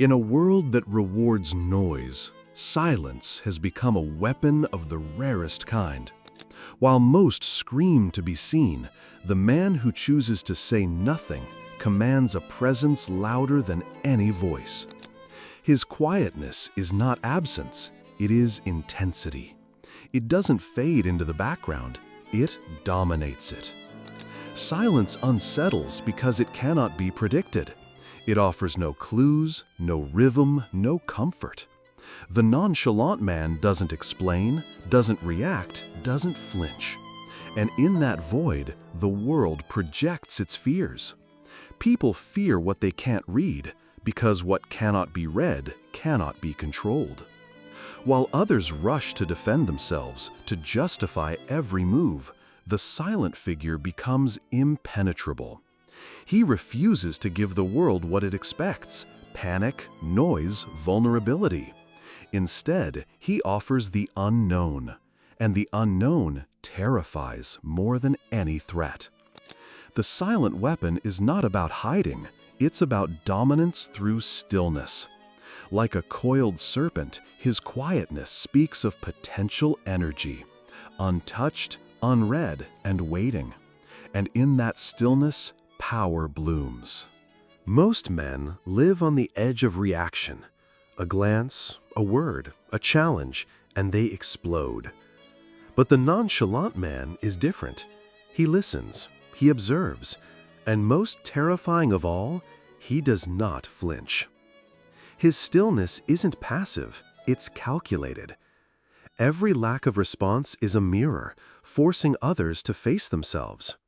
In a world that rewards noise, silence has become a weapon of the rarest kind. While most scream to be seen, the man who chooses to say nothing commands a presence louder than any voice. His quietness is not absence, it is intensity. It doesn't fade into the background, it dominates it. Silence unsettles because it cannot be predicted. It offers no clues, no rhythm, no comfort. The nonchalant man doesn't explain, doesn't react, doesn't flinch. And in that void, the world projects its fears. People fear what they can't read, because what cannot be read cannot be controlled. While others rush to defend themselves, to justify every move, the silent figure becomes impenetrable. He refuses to give the world what it expects: panic, noise, vulnerability. Instead, he offers the unknown, and the unknown terrifies more than any threat. The silent weapon is not about hiding, it's about dominance through stillness. Like a coiled serpent, his quietness speaks of potential energy, untouched, unread, and waiting. And in that stillness, power blooms. Most men live on the edge of reaction. A glance, a word, a challenge, and they explode. But the nonchalant man is different. He listens, he observes, and most terrifying of all, he does not flinch. His stillness isn't passive, it's calculated. Every lack of response is a mirror, forcing others to face themselves.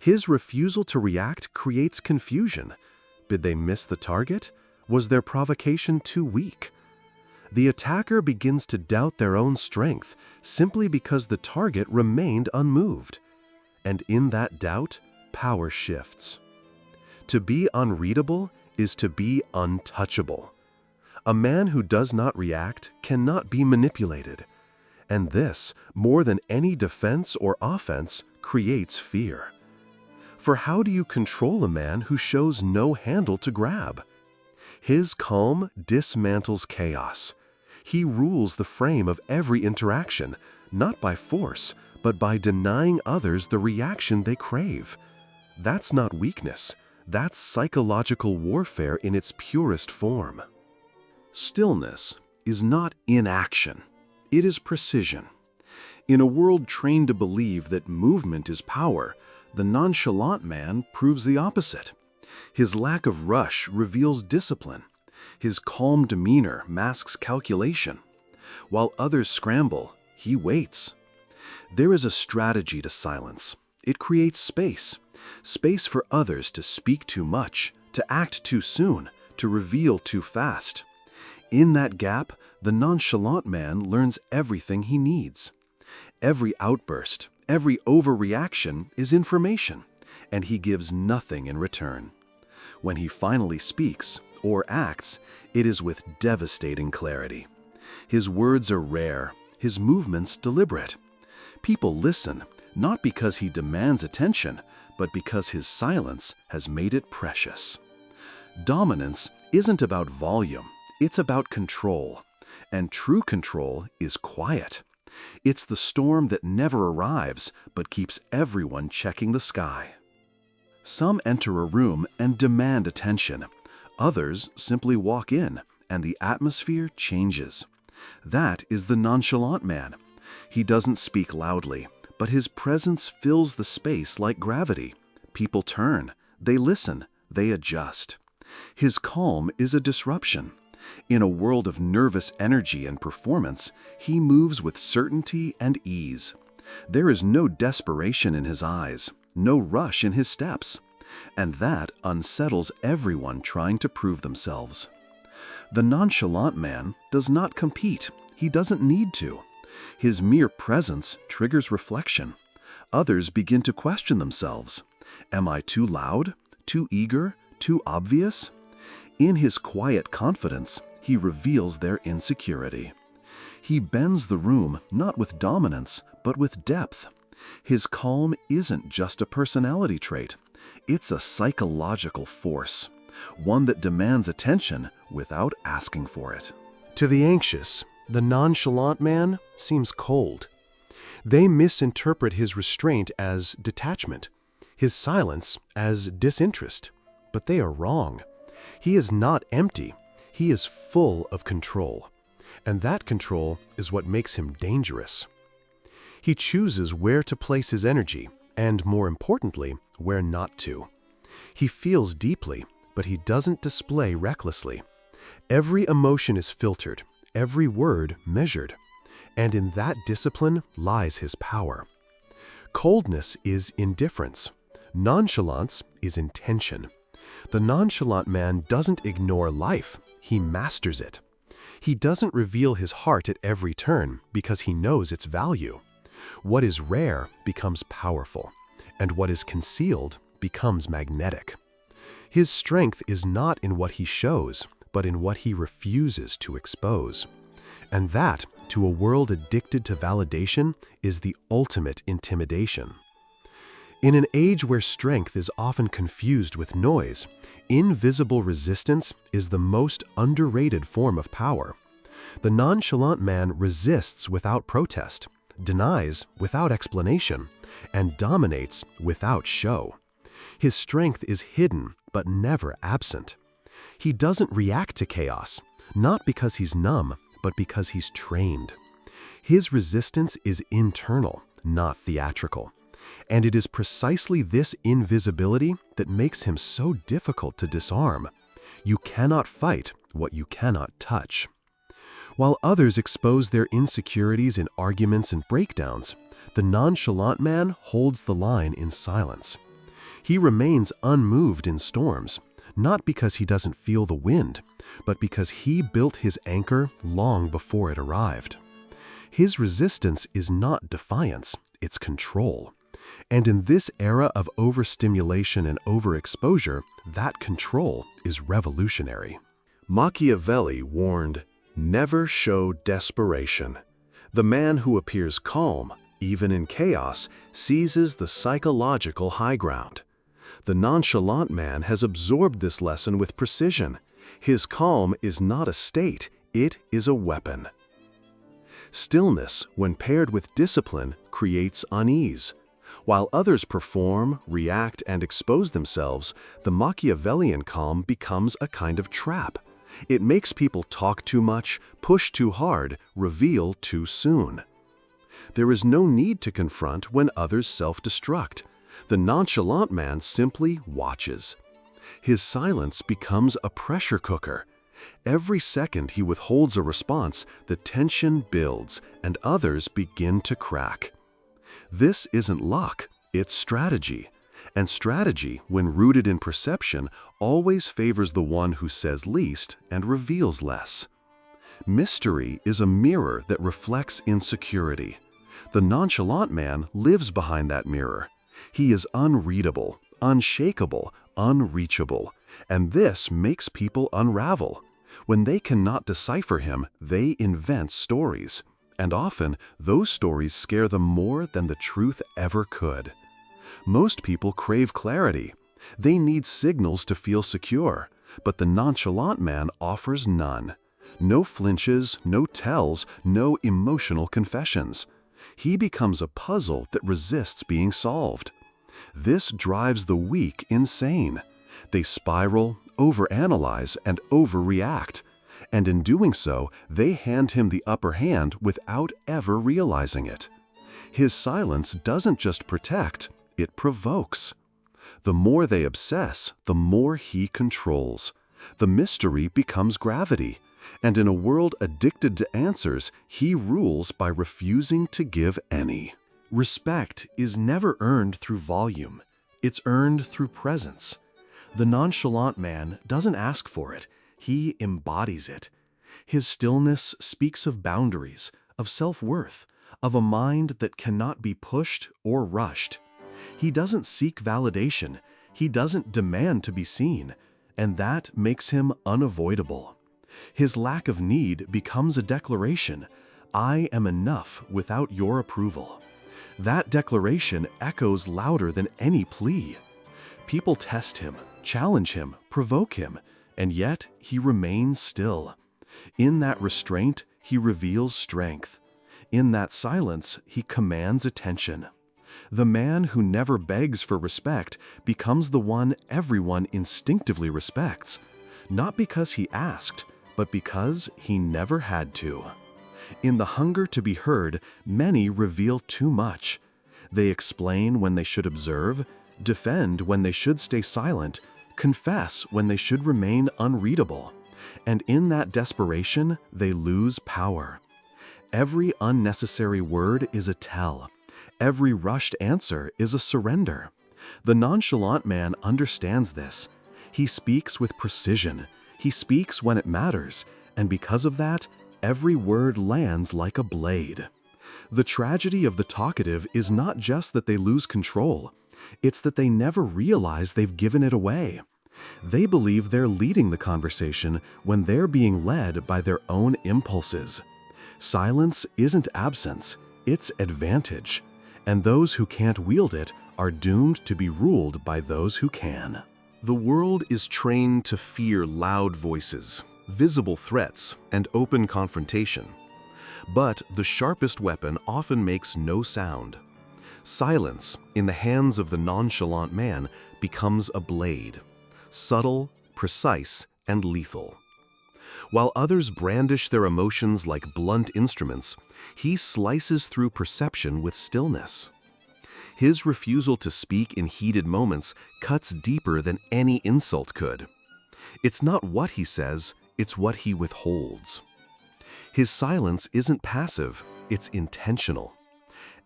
His refusal to react creates confusion. Did they miss the target? Was their provocation too weak? The attacker begins to doubt their own strength simply because the target remained unmoved. And in that doubt, power shifts. To be unreadable is to be untouchable. A man who does not react cannot be manipulated. And this, more than any defense or offense, creates fear. For how do you control a man who shows no handle to grab? His calm dismantles chaos. He rules the frame of every interaction, not by force, but by denying others the reaction they crave. That's not weakness. That's psychological warfare in its purest form. Stillness is not inaction. It is precision. In a world trained to believe that movement is power, the nonchalant man proves the opposite. His lack of rush reveals discipline. His calm demeanor masks calculation. While others scramble, he waits. There is a strategy to silence. It creates space. Space for others to speak too much, to act too soon, to reveal too fast. In that gap, the nonchalant man learns everything he needs. Every outburst, every overreaction is information, and he gives nothing in return. When he finally speaks or acts, it is with devastating clarity. His words are rare, his movements deliberate. People listen, not because he demands attention, but because his silence has made it precious. Dominance isn't about volume, it's about control. And true control is quiet. It's the storm that never arrives, but keeps everyone checking the sky. Some enter a room and demand attention. Others simply walk in, and the atmosphere changes. That is the nonchalant man. He doesn't speak loudly, but his presence fills the space like gravity. People turn, they listen, they adjust. His calm is a disruption. In a world of nervous energy and performance, he moves with certainty and ease. There is no desperation in his eyes, no rush in his steps, and that unsettles everyone trying to prove themselves. The nonchalant man does not compete. He doesn't need to. His mere presence triggers reflection. Others begin to question themselves. Am I too loud? Too eager? Too obvious? In his quiet confidence, he reveals their insecurity. He bends the room not with dominance, but with depth. His calm isn't just a personality trait. It's a psychological force. one that demands attention without asking for it. To the anxious, the nonchalant man seems cold. They misinterpret his restraint as detachment, his silence as disinterest, but they are wrong. He is not empty, he is full of control, and that control is what makes him dangerous. He chooses where to place his energy, and more importantly, where not to. He feels deeply, but he doesn't display recklessly. Every emotion is filtered, every word measured, and in that discipline lies his power. Coldness is indifference. Nonchalance is intention. The nonchalant man doesn't ignore life, he masters it. He doesn't reveal his heart at every turn because he knows its value. What is rare becomes powerful, and what is concealed becomes magnetic. His strength is not in what he shows, but in what he refuses to expose. And that, to a world addicted to validation, is the ultimate intimidation. In an age where strength is often confused with noise, invisible resistance is the most underrated form of power. The nonchalant man resists without protest, denies without explanation, and dominates without show. His strength is hidden, but never absent. He doesn't react to chaos, not because he's numb, but because he's trained. His resistance is internal, not theatrical. And it is precisely this invisibility that makes him so difficult to disarm. You cannot fight what you cannot touch. While others expose their insecurities in arguments and breakdowns, the nonchalant man holds the line in silence. He remains unmoved in storms, not because he doesn't feel the wind, but because he built his anchor long before it arrived. His resistance is not defiance, it's control. And in this era of overstimulation and overexposure, that control is revolutionary. Machiavelli warned, "Never show desperation." The man who appears calm, even in chaos, seizes the psychological high ground. The nonchalant man has absorbed this lesson with precision. His calm is not a state, it is a weapon. Stillness, when paired with discipline, creates unease. While others perform, react, and expose themselves, the Machiavellian calm becomes a kind of trap. It makes people talk too much, push too hard, reveal too soon. There is no need to confront when others self-destruct. The nonchalant man simply watches. His silence becomes a pressure cooker. Every second he withholds a response, the tension builds, and others begin to crack. This isn't luck, it's strategy. And strategy, when rooted in perception, always favors the one who says least and reveals less. Mystery is a mirror that reflects insecurity. The nonchalant man lives behind that mirror. He is unreadable, unshakable, unreachable, and this makes people unravel. When they cannot decipher him, they invent stories. And often, those stories scare them more than the truth ever could. Most people crave clarity. They need signals to feel secure, but the nonchalant man offers none. No flinches, no tells, no emotional confessions. He becomes a puzzle that resists being solved. This drives the weak insane. They spiral, overanalyze, and overreact. And in doing so, they hand him the upper hand without ever realizing it. His silence doesn't just protect, it provokes. The more they obsess, the more he controls. The mystery becomes gravity, and in a world addicted to answers, he rules by refusing to give any. Respect is never earned through volume, it's earned through presence. The nonchalant man doesn't ask for it, he embodies it. His stillness speaks of boundaries, of self-worth, of a mind that cannot be pushed or rushed. He doesn't seek validation, he doesn't demand to be seen, and that makes him unavoidable. His lack of need becomes a declaration, "I am enough without your approval." That declaration echoes louder than any plea. People test him, challenge him, provoke him, and yet he remains still. In that restraint, he reveals strength. In that silence, he commands attention. The man who never begs for respect becomes the one everyone instinctively respects, not because he asked, but because he never had to. In the hunger to be heard, many reveal too much. They explain when they should observe, defend when they should stay silent, confess when they should remain unreadable. And in that desperation, they lose power. Every unnecessary word is a tell. Every rushed answer is a surrender. The nonchalant man understands this. He speaks with precision. He speaks when it matters, and because of that, every word lands like a blade. The tragedy of the talkative is not just that they lose control. It's that they never realize they've given it away. They believe they're leading the conversation when they're being led by their own impulses. Silence isn't absence, it's advantage. And those who can't wield it are doomed to be ruled by those who can. The world is trained to fear loud voices, visible threats, and open confrontation. But the sharpest weapon often makes no sound. Silence, in the hands of the nonchalant man, becomes a blade. Subtle, precise, and lethal. While others brandish their emotions like blunt instruments, he slices through perception with stillness. His refusal to speak in heated moments cuts deeper than any insult could. It's not what he says, it's what he withholds. His silence isn't passive, it's intentional.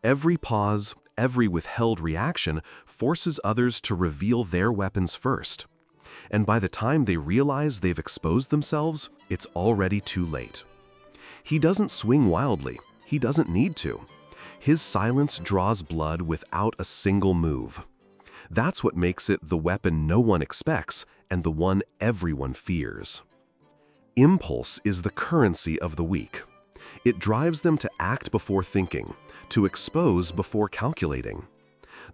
Every pause, every withheld reaction forces others to reveal their weapons first. And by the time they realize they've exposed themselves, it's already too late. He doesn't swing wildly. He doesn't need to. His silence draws blood without a single move. That's what makes it the weapon no one expects and the one everyone fears. Impulse is the currency of the weak. It drives them to act before thinking, to expose before calculating.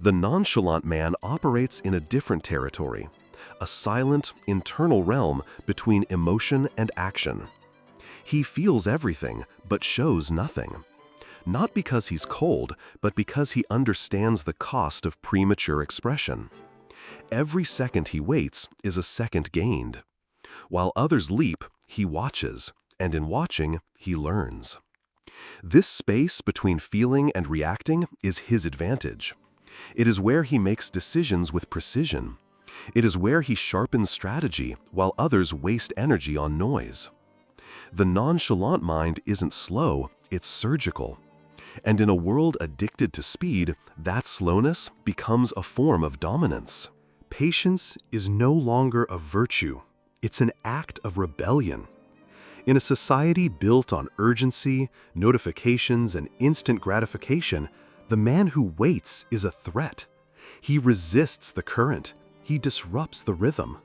The nonchalant man operates in a different territory, a silent, internal realm between emotion and action. He feels everything, but shows nothing. Not because he's cold, but because he understands the cost of premature expression. Every second he waits is a second gained. While others leap, he watches, and in watching, he learns. This space between feeling and reacting is his advantage. It is where he makes decisions with precision. It is where he sharpens strategy while others waste energy on noise. The nonchalant mind isn't slow, it's surgical. And in a world addicted to speed, that slowness becomes a form of dominance. Patience is no longer a virtue, it's an act of rebellion. In a society built on urgency, notifications, and instant gratification, the man who waits is a threat. He resists the current. He disrupts the rhythm.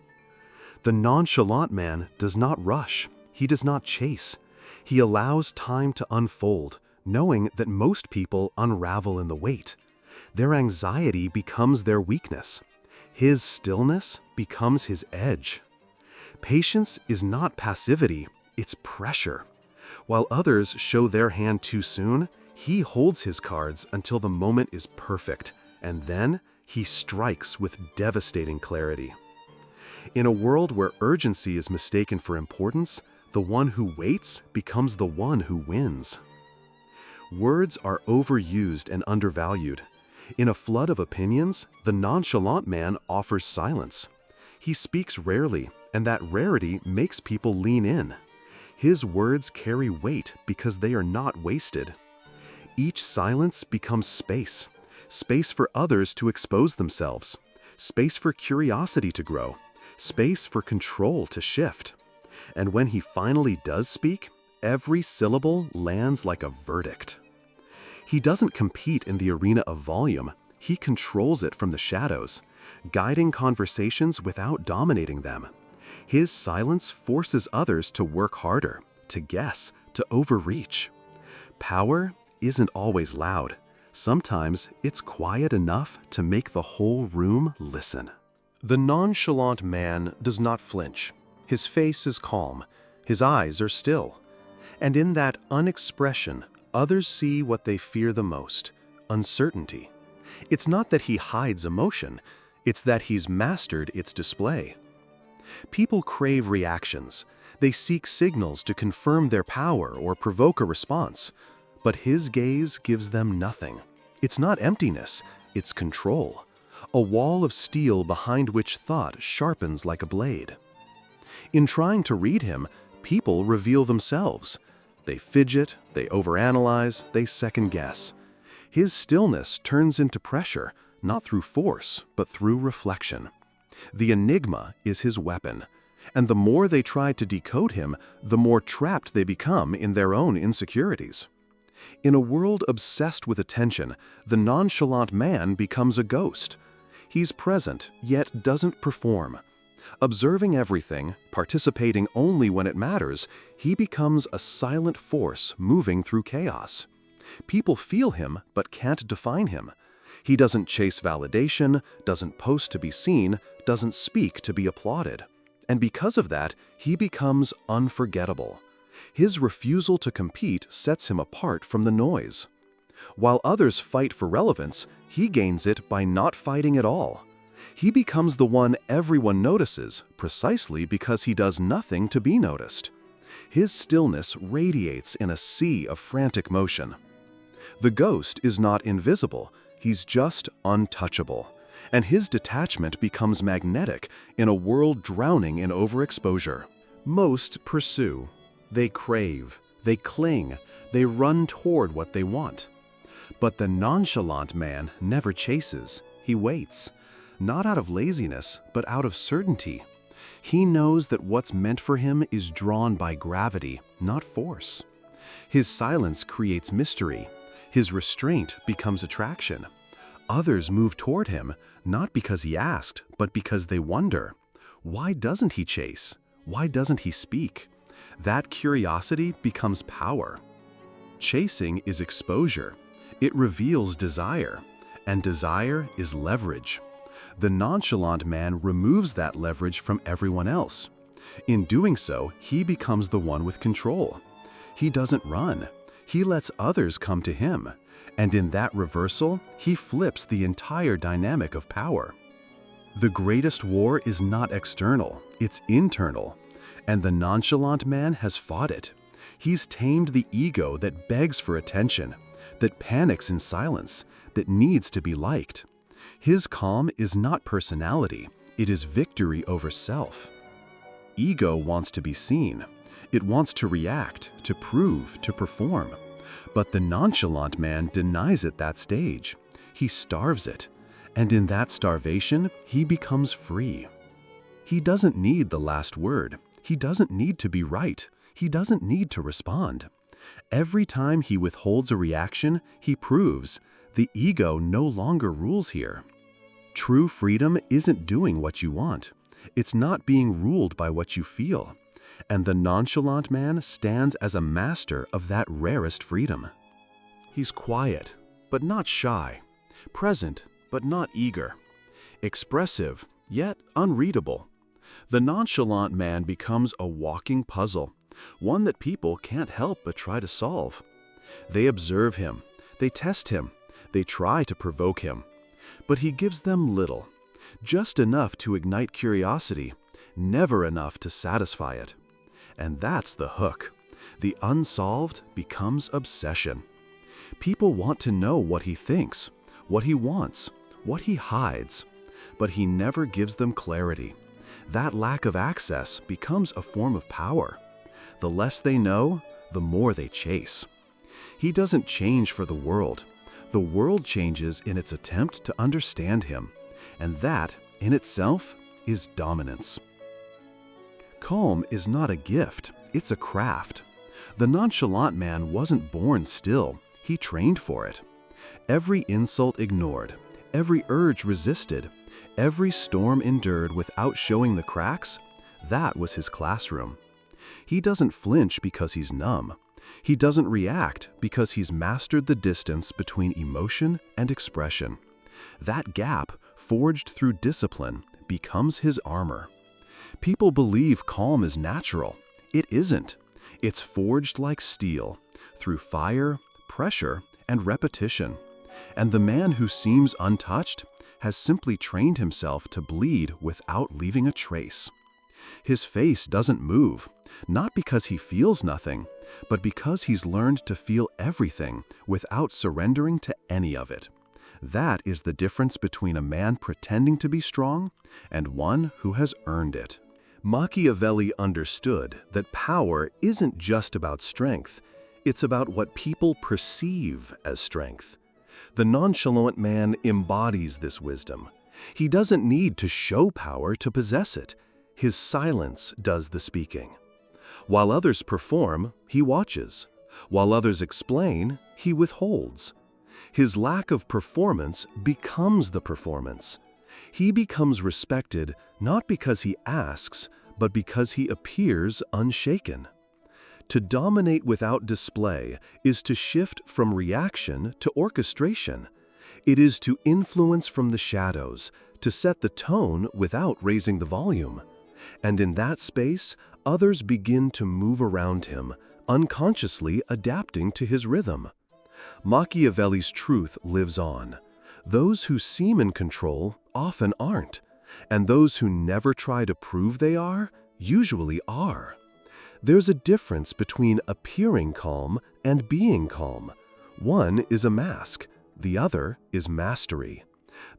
The nonchalant man does not rush. He does not chase. He allows time to unfold, knowing that most people unravel in the wait. Their anxiety becomes their weakness. His stillness becomes his edge. Patience is not passivity, it's pressure. While others show their hand too soon, he holds his cards until the moment is perfect, and then he strikes with devastating clarity. In a world where urgency is mistaken for importance, the one who waits becomes the one who wins. Words are overused and undervalued. In a flood of opinions, the nonchalant man offers silence. He speaks rarely, and that rarity makes people lean in. His words carry weight because they are not wasted. Each silence becomes space. Space for others to expose themselves. Space for curiosity to grow. Space for control to shift. And when he finally does speak, every syllable lands like a verdict. He doesn't compete in the arena of volume. He controls it from the shadows, guiding conversations without dominating them. His silence forces others to work harder, to guess, to overreach. Power isn't always loud. Sometimes it's quiet enough to make the whole room listen. The nonchalant man does not flinch. His face is calm. His eyes are still. And in that unexpression, others see what they fear the most: uncertainty. It's not that he hides emotion, it's that he's mastered its display. People crave reactions. They seek signals to confirm their power or provoke a response. But his gaze gives them nothing. It's not emptiness, it's control. A wall of steel behind which thought sharpens like a blade. In trying to read him, people reveal themselves. They fidget, they overanalyze, they second-guess. His stillness turns into pressure, not through force, but through reflection. The enigma is his weapon, and the more they try to decode him, the more trapped they become in their own insecurities. In a world obsessed with attention, the nonchalant man becomes a ghost. He's present, yet doesn't perform. Observing everything, participating only when it matters, he becomes a silent force moving through chaos. People feel him, but can't define him. He doesn't chase validation, doesn't post to be seen, doesn't speak to be applauded. And because of that, he becomes unforgettable. His refusal to compete sets him apart from the noise. While others fight for relevance, he gains it by not fighting at all. He becomes the one everyone notices precisely because he does nothing to be noticed. His stillness radiates in a sea of frantic motion. The ghost is not invisible, he's just untouchable. And his detachment becomes magnetic in a world drowning in overexposure. Most pursue. They crave. They cling. They run toward what they want. But the nonchalant man never chases. He waits. Not out of laziness, but out of certainty. He knows that what's meant for him is drawn by gravity, not force. His silence creates mystery. His restraint becomes attraction. Others move toward him, not because he asked, but because they wonder. Why doesn't he chase? Why doesn't he speak? That curiosity becomes power. Chasing is exposure. It reveals desire, and desire is leverage. The nonchalant man removes that leverage from everyone else. In doing so, he becomes the one with control. He doesn't run. He lets others come to him. And in that reversal, he flips the entire dynamic of power. The greatest war is not external, it's internal. And the nonchalant man has fought it. He's tamed the ego that begs for attention, that panics in silence, that needs to be liked. His calm is not personality, it is victory over self. Ego wants to be seen. It wants to react, to prove, to perform. But the nonchalant man denies it that stage. He starves it. And in that starvation, he becomes free. He doesn't need the last word. He doesn't need to be right. He doesn't need to respond. Every time he withholds a reaction, he proves the ego no longer rules here. True freedom isn't doing what you want. It's not being ruled by what you feel. And the nonchalant man stands as a master of that rarest freedom. He's quiet, but not shy. Present, but not eager. Expressive, yet unreadable. The nonchalant man becomes a walking puzzle, one that people can't help but try to solve. They observe him, they test him, they try to provoke him. But he gives them little, just enough to ignite curiosity, never enough to satisfy it. And that's the hook. The unsolved becomes obsession. People want to know what he thinks, what he wants, what he hides, but he never gives them clarity. That lack of access becomes a form of power. The less they know, the more they chase. He doesn't change for the world. The world changes in its attempt to understand him, and that, in itself, is dominance. Calm is not a gift, it's a craft. The nonchalant man wasn't born still, he trained for it. Every insult ignored, every urge resisted, every storm endured without showing the cracks, that was his classroom. He doesn't flinch because he's numb. He doesn't react because he's mastered the distance between emotion and expression. That gap, forged through discipline, becomes his armor. People believe calm is natural. It isn't. It's forged like steel, through fire, pressure, and repetition. And the man who seems untouched has simply trained himself to bleed without leaving a trace. His face doesn't move, not because he feels nothing, but because he's learned to feel everything without surrendering to any of it. That is the difference between a man pretending to be strong and one who has earned it. Machiavelli understood that power isn't just about strength, it's about what people perceive as strength. The nonchalant man embodies this wisdom. He doesn't need to show power to possess it. His silence does the speaking. While others perform, he watches. While others explain, he withholds. His lack of performance becomes the performance. He becomes respected not because he asks, but because he appears unshaken. To dominate without display is to shift from reaction to orchestration. It is to influence from the shadows, to set the tone without raising the volume. And in that space, others begin to move around him, unconsciously adapting to his rhythm. Machiavelli's truth lives on. Those who seem in control often aren't, and those who never try to prove they are usually are. There's a difference between appearing calm and being calm. One is a mask, the other is mastery.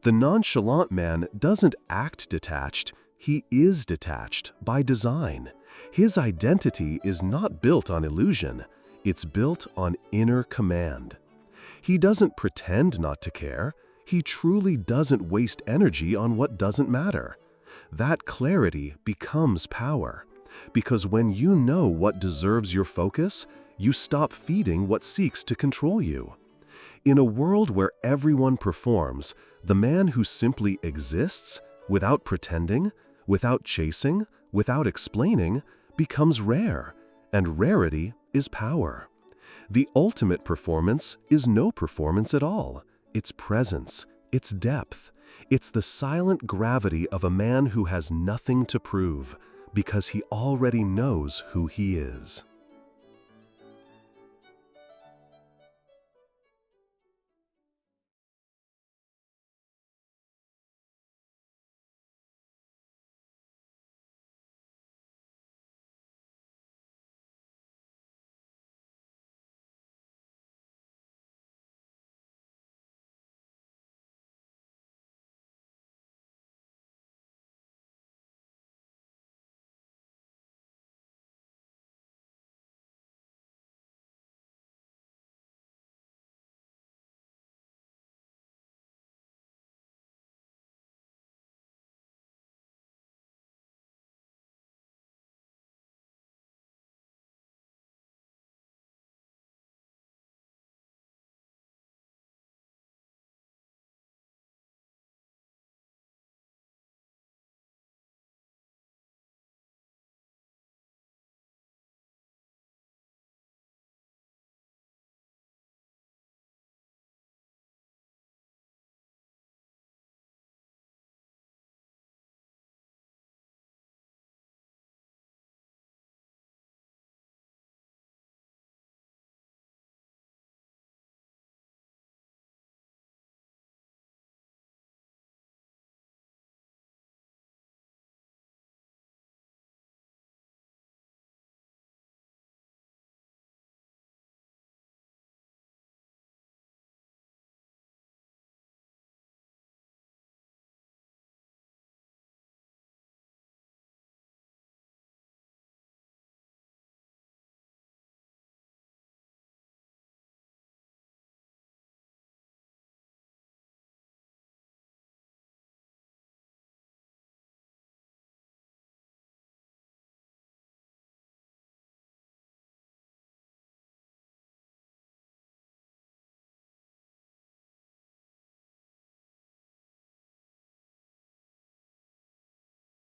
The nonchalant man doesn't act detached, he is detached by design. His identity is not built on illusion, it's built on inner command. He doesn't pretend not to care, he truly doesn't waste energy on what doesn't matter. That clarity becomes power, because when you know what deserves your focus, you stop feeding what seeks to control you. In a world where everyone performs, the man who simply exists, without pretending, without chasing, without explaining, becomes rare, and rarity is power. The ultimate performance is no performance at all. It's presence, it's depth, it's the silent gravity of a man who has nothing to prove, because he already knows who he is.